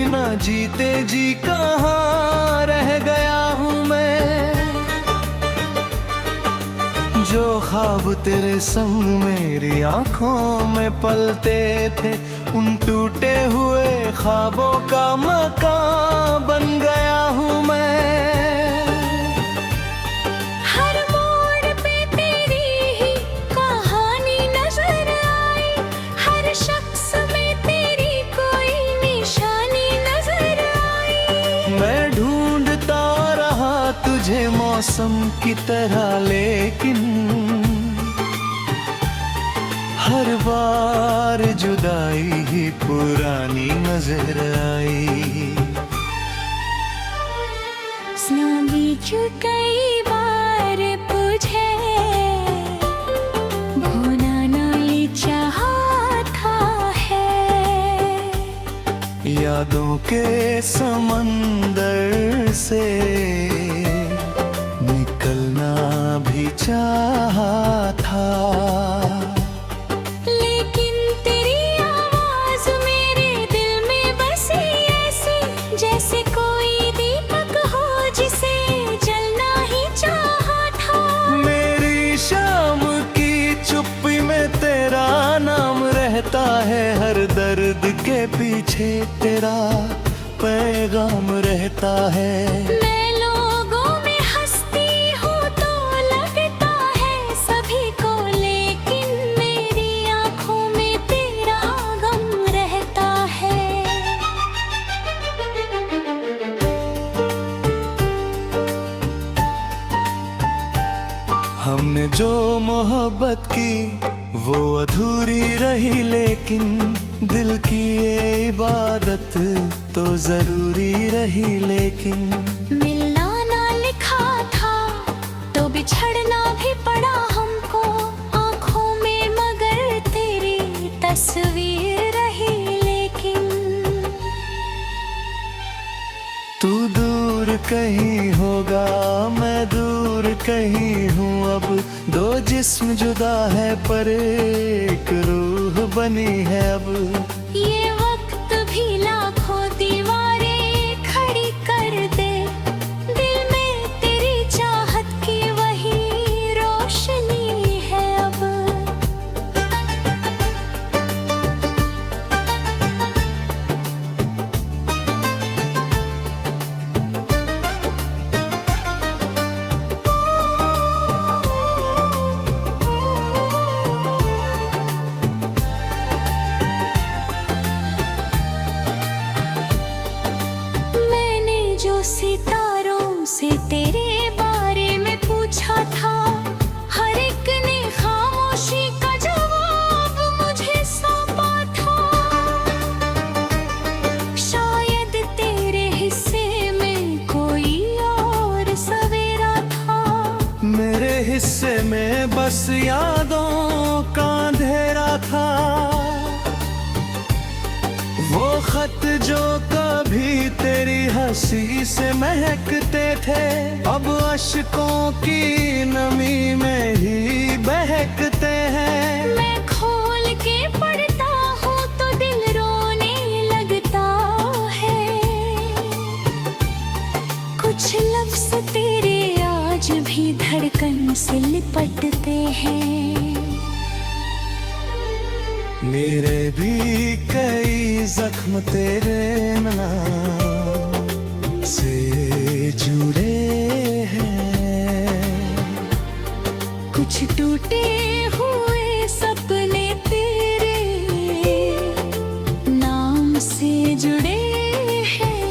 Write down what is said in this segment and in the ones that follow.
बिना जीते जी कहाँ रह गया हूँ मैं। जो ख्वाब तेरे संग मेरी आंखों में पलते थे, उन टूटे हुए ख्वाबों का मकान बन गया हूँ मैं। हर मोड़ पे तेरी ही कहानी नजर आई, हर शख्स में तेरी कोई निशानी नजर आई। मैं ढूंढता रहा तुझे मौसम की तरह, लेकिन हर बार जुदाई ही पुरानी नजर आई। बीच कई बार तुझे भूना नहीं चाहता है, यादों के समंदर से निकलना भी चाहा था। लेकिन तेरी आवाज मेरे दिल में बसी ऐसी, जैसे कोई दीपक हो जिसे जलना ही चाहा था। मेरी शाम की चुप्पी में तेरा नाम रहता है, हर दर्द के पीछे तेरा पैगाम रहता है। मैं लोगों में हंसती हूँ तो लगता है सभी को, लेकिन मेरी आंखों में तेरा गम रहता है। हमने जो मोहब्बत की वो अधूरी रही, लेकिन दिल की ये इबादत तो जरूरी रही। लेकिन मिलना ना लिखा था तो बिछड़ना भी पड़ा हमको, आंखों में मगर तेरी तस्वीर रही। लेकिन तू दूर कहीं होगा, मैं दूर कहीं हूँ, अब दो जिस्म जुदा है पर एक रूह बनी है अब। ये वक्त भी लाखों दीवारें खड़ी कर दे, दिल में तेरी चाहत की वही रोशनी है अब। सितारों से तेरे बारे में पूछा था, हर एक ने खामोशी का जवाब मुझे सौंपा था। शायद तेरे हिस्से में कोई और सवेरा था, मेरे हिस्से में बस यादों का अंधेरा था। वो खत जो कभी तेरी हंसी से महकते थे, अब अश्कों की नमी में ही बहकते हैं। मैं खोल के पढ़ता हूँ तो दिल रोने लगता है, कुछ लफ्ज़ तेरे आज भी धड़कन से लिपटते हैं। मेरे भी कई जख्म तेरे नाम से जुड़े हैं, कुछ टूटे हुए सपने तेरे नाम से जुड़े हैं।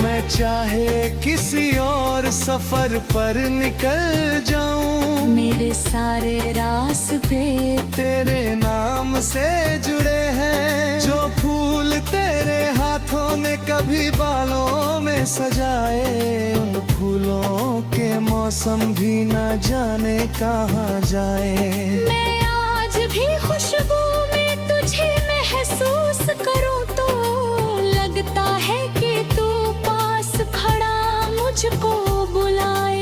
मैं चाहे किसी और सफर पर निकल जाऊं, मेरे सारे रास्ते तेरे नाम से जुड़े हैं। जो फूल तेरे हाथों ने कभी बालों में सजाए, उन फूलों के मौसम भी न जाने कहाँ जाए। मैं आज भी खुशबू में तुझे महसूस करूं तो लगता है कि तू पास खड़ा मुझको बुलाए।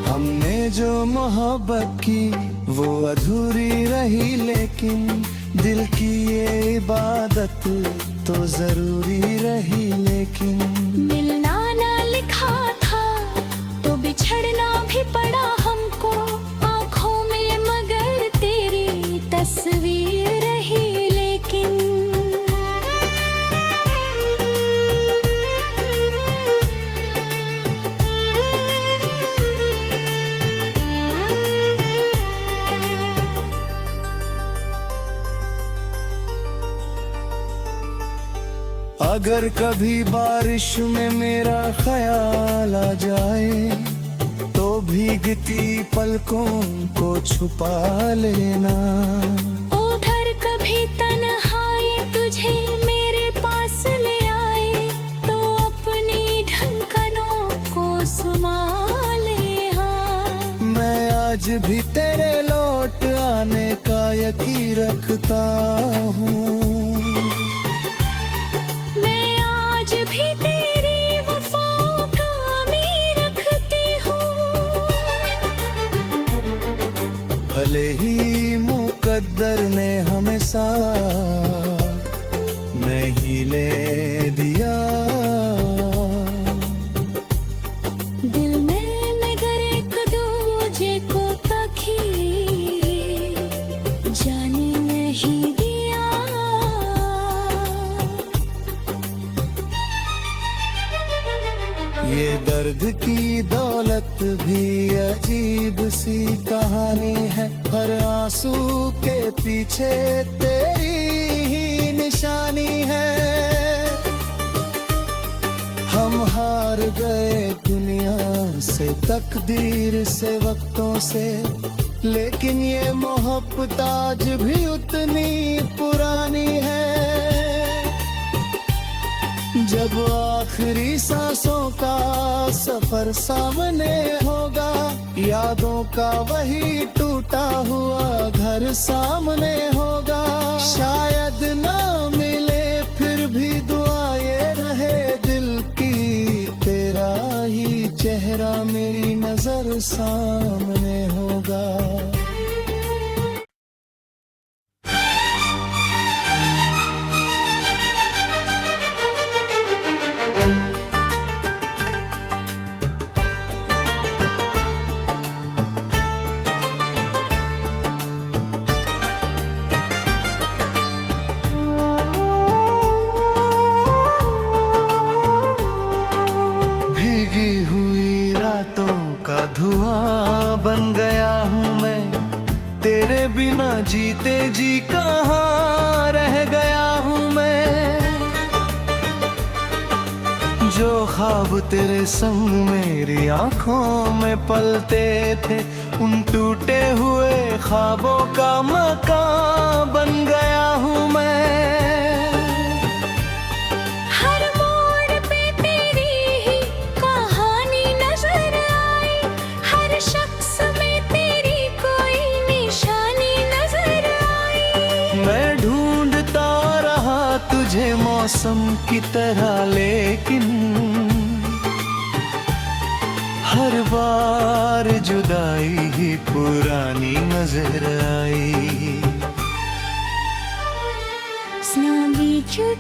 हमने जो मोहब्बत की वो अधूरी रही, लेकिन दिल की ये इबादत तो जरूरी रही। लेकिन मिलना ना लिखा था तो बिछड़ना भी पड़ा हमको, आँखों में मगर तेरी तस्वीर रही। लेकिन अगर कभी बारिश में मेरा ख्याल आ जाए, तो भीगती पलकों को छुपा लेना। उधर कभी तन्हाई तुझे मेरे पास ले आए, तो अपनी धड़कनों को सुना ले। हाँ, मैं आज भी तेरे लौट आने का यकीन रखता हूँ। भी तेरी वफाओं का उम्मीद रखती हूँ। भले ही मुकद्दर ने हमें साथ नहीं ले दिया, दिल में मगर एक दूजे को तकी जाने नहीं दिया। ये दर्द की दौलत भी अजीब सी कहानी है, हर आंसू के पीछे तेरी ही निशानी है। हम हार गए दुनिया से, तकदीर से, वक्तों से, लेकिन ये मोहब्बत आज भी उतनी पुरानी है। जब आखिरी सांसों का सफर सामने होगा, यादों का वही टूटा हुआ घर सामने होगा। शायद ना मिले फिर भी दुआ ये रहे दिल की, तेरा ही चेहरा मेरी नजर सामने होगा। धुआं बन गया हूँ मैं, तेरे बिना जीते जी कहाँ रह गया हूँ मैं। जो ख्वाब तेरे संग मेरी आंखों में पलते थे, उन टूटे हुए ख्वाबों का मकान बन गया हूँ मैं। तुझे मौसम की तरह, लेकिन हर बार जुदाई ही पुरानी नजर आई।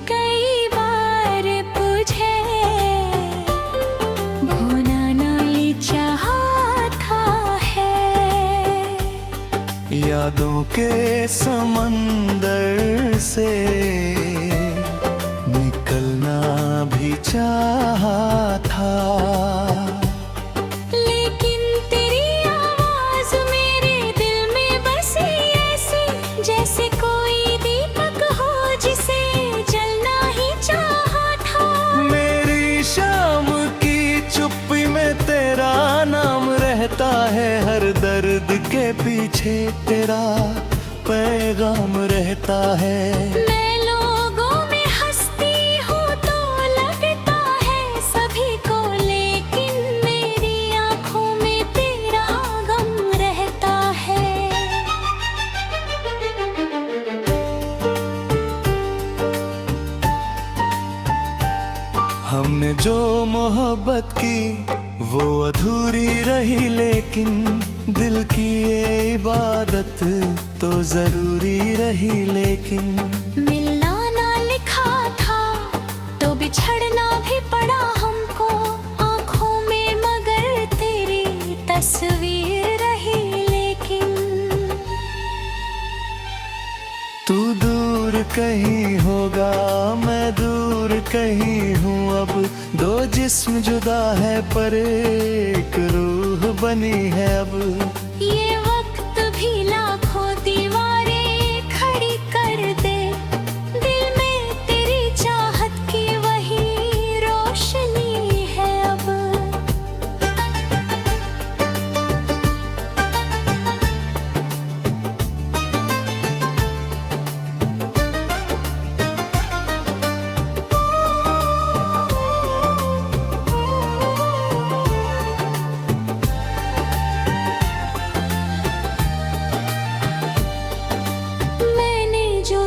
कई बार तुझे भूलना नहीं चाहता है, यादों के समंदर से निकलना भी चाहा था, लेकिन तेरी आवाज मेरे दिल में बसी ऐसी, जैसे कोई दीपक हो जिसे जलना ही चाहा था। मेरी शाम की चुप्पी में तेरा नाम रहता है, हर दर्द के पीछे तेरा पैगाम रहता है। हमने जो मोहब्बत की वो अधूरी रही, लेकिन दिल की ये इबादत तो जरूरी रही, लेकिन मिलना ना लिखा था तो बिछड़ना भी पड़ा हमको। आंखों में मगर तेरी तस्वीर रही, लेकिन तू दूर कहीं होगा, मैं दूर कहीं हूँ। अब दो जिस्म जुदा है पर एक रूह बनी है अब। ये वक्त भी लाखों दीवारें खड़ी कर दे, दिल में तेरी चाहत की वही रोशनी है अब।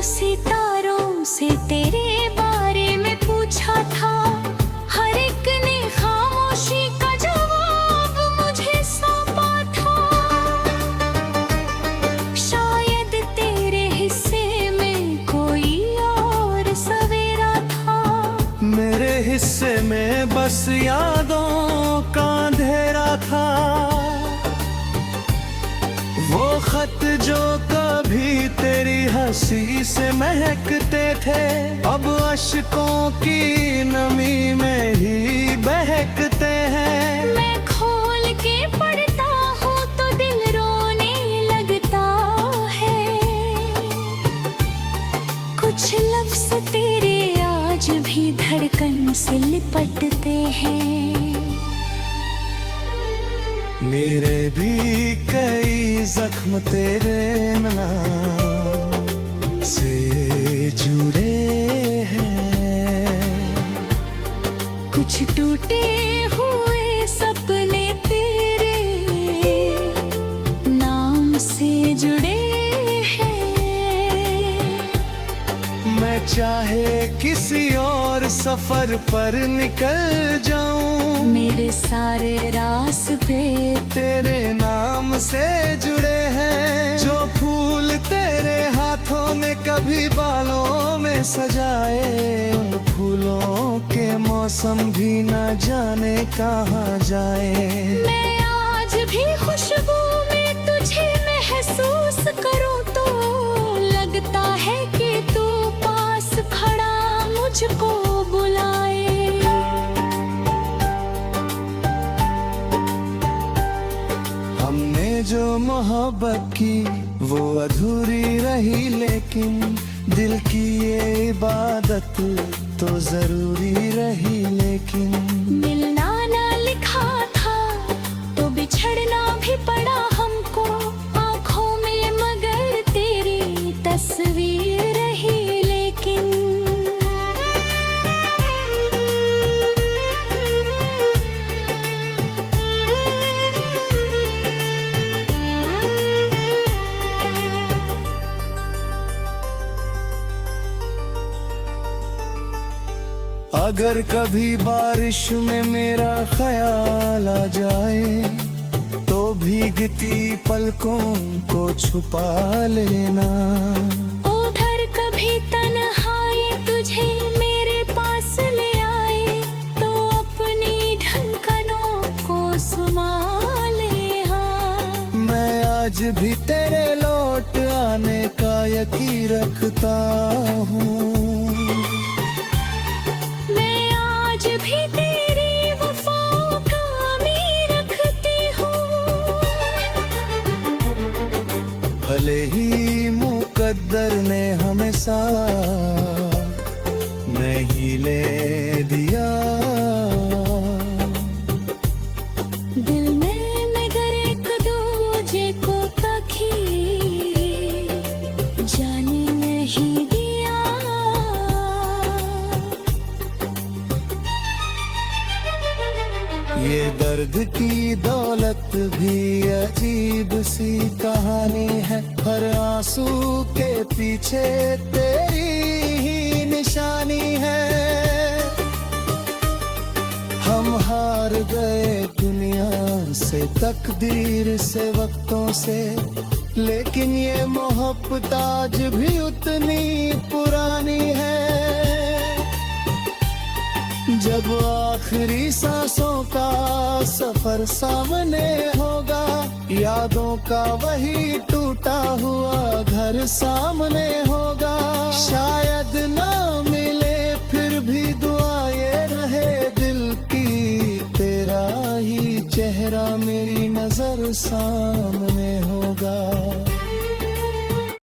सितारों से तेरे बारे में पूछा था, हर एक ने खामोशी का जवाब मुझे सौंपा था। शायद तेरे हिस्से में कोई और सवेरा था, मेरे हिस्से में बस यादों का अंधेरा था। वो खत जो कभी तेरी हंसी से महकते थे, अब अश्कों की नमी में ही बहकते हैं। मैं खोल के पढ़ता हूँ तो दिल रोने लगता है। कुछ लफ्ज़ तेरे आज भी धड़कन से लिपटते हैं। मेरे भी कई जख्म तेरे नाम से जुड़े हैं। कुछ टूटे हुए सपने तेरे नाम से जुड़े हैं। मैं चाहे किसी और सफर पर निकल जाऊं, मेरे सारे रास्ते तेरे नाम से जुड़े हैं। जो फूल तेरे हाथों में कभी बालों में सजाए, उन फूलों के मौसम भी न जाने कहाँ जाए। मैं आज भी खुशबू में तुझे महसूस करूं तो लगता है कि तू पास खड़ा मुझको बुलाए। हमने जो मोहब्बत की वो अधूरी रही, लेकिन दिल की ये इबादत तो जरूरी रही, लेकिन मिलना ना लिखा था तो बिछड़ना भी पड़ा हमको। आंखों में मगर तेरी तस्वीर रही, लेकिन अगर कभी बारिश में मेरा ख्याल आ जाए, तो भीगती पलकों को छुपा लेना। उधर कभी तन्हाई तुझे मेरे पास ले आए, तो अपनी धड़कनों को सुमा ले। हाँ, मैं आज भी तेरे लौट आने का यकीन रखता हूँ। भी तेरी वफाओं का उम्मीद रखती हूँ। भले ही मुकद्दर ने हमें साथ नहीं ले दिया, दिल में मगर एक दूजे को कभी जाने नहीं दिया। ये दर्द की दौलत भी अजीब सी कहानी है, हर आंसू के पीछे तेरी ही निशानी है। हम हम हार गए दुनिया से, तकदीर से, वक्तों से, लेकिन ये मोहब्बत आज भी उतनी पुरानी है। जब आखिरी सांसों का सफर सामने होगा, यादों का वही टूटा हुआ घर सामने होगा। शायद ना मिले फिर भी दुआ ये रहे दिल की, तेरा ही चेहरा मेरी नजर सामने